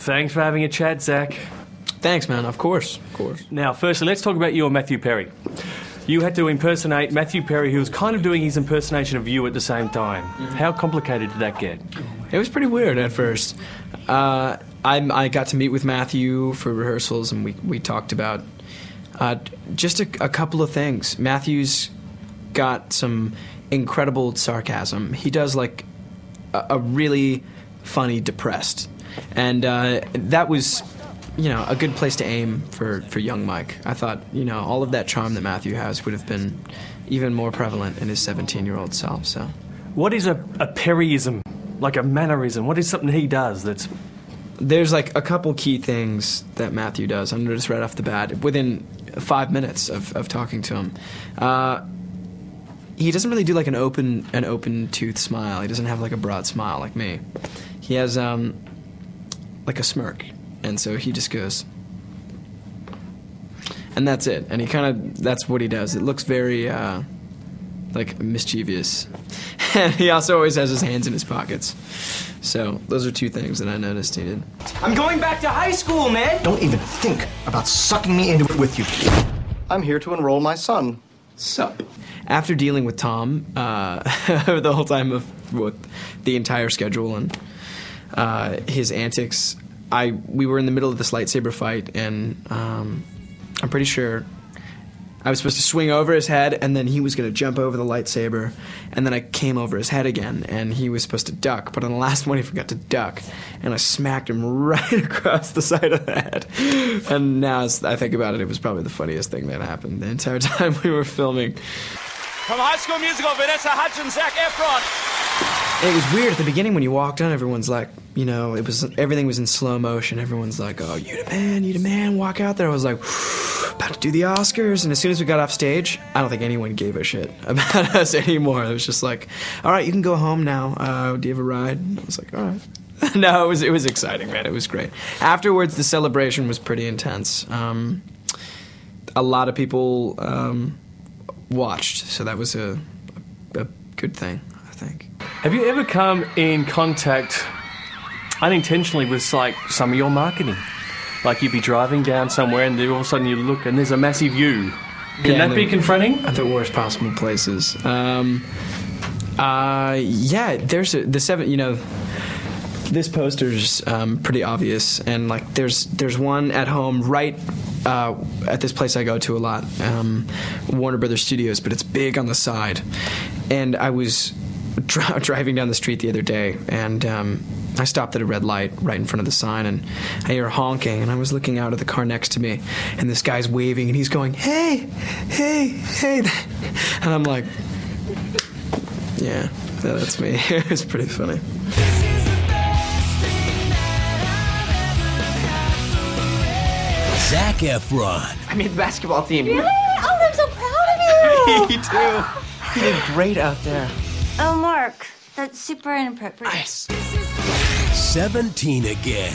Thanks for having a chat, Zac. Thanks, man. Of course. Of course. Now, firstly, let's talk about you and Matthew Perry. You had to impersonate Matthew Perry, who was kind of doing his impersonation of you at the same time. How complicated did that get? It was pretty weird at first. I got to meet with Matthew for rehearsals, and we talked about just a couple of things. Matthew's got some incredible sarcasm. He does like a really funny depressed, and that was, you know, a good place to aim for young Mike. I thought, you know, all of that charm that Matthew has would have been even more prevalent in his 17-year-old self. So, what is a Perryism, like a mannerism? What is something he does that's... There's like a couple key things that Matthew does. I noticed right off the bat, within 5 minutes of talking to him. He doesn't really do like an open tooth smile. He doesn't have like a broad smile like me. He has like a smirk, and so he just goes, and that's it. And he kind of, that's what he does. It looks very like mischievous. And he also always has his hands in his pockets. So those are two things that I noticed he did. I'm going back to high school, man. Don't even think about sucking me into it with you. I'm here to enroll my son. Sup? After dealing with Tom the whole time with the entire schedule and his antics, we were in the middle of this lightsaber fight, and I'm pretty sure I was supposed to swing over his head, and then he was going to jump over the lightsaber, and then I came over his head again, and he was supposed to duck, but on the last one he forgot to duck, and I smacked him right across the side of the head. And now as I think about it, it was probably the funniest thing that happened the entire time we were filming. From High School Musical, Vanessa Hudgens, Zac Efron. It was weird at the beginning when you walked on. Everyone's like, you know, everything was in slow motion. Everyone's like, "Oh, you the man, walk out there." I was like, about to do the Oscars, and as soon as we got off stage, I don't think anyone gave a shit about us anymore. It was just like, "All right, you can go home now. Do you have a ride?" And I was like, "All right." No, it was exciting, man. It was great. Afterwards, the celebration was pretty intense. A lot of people watched, so that was a good thing, I think. Have you ever come in contact unintentionally with like some of your marketing? Like you'd be driving down somewhere and then all of a sudden you look and there's a massive U. Can that be confronting? At the worst possible places. Yeah, there's the seven, you know, this poster's pretty obvious, and like there's one at home right at this place I go to a lot, Warner Brothers Studios, but it's big on the side. And I was driving down the street the other day, and I stopped at a red light right in front of the sign, and I hear honking, and I was looking out at the car next to me, and this guy's waving, and he's going, "Hey, hey, hey," and I'm like, yeah, that's me. It was pretty funny. Zac Efron. I made the basketball team. Really? Oh, I'm so proud of you. Me too. You did great out there. Oh, Mark, that's super inappropriate. Nice. 17 again.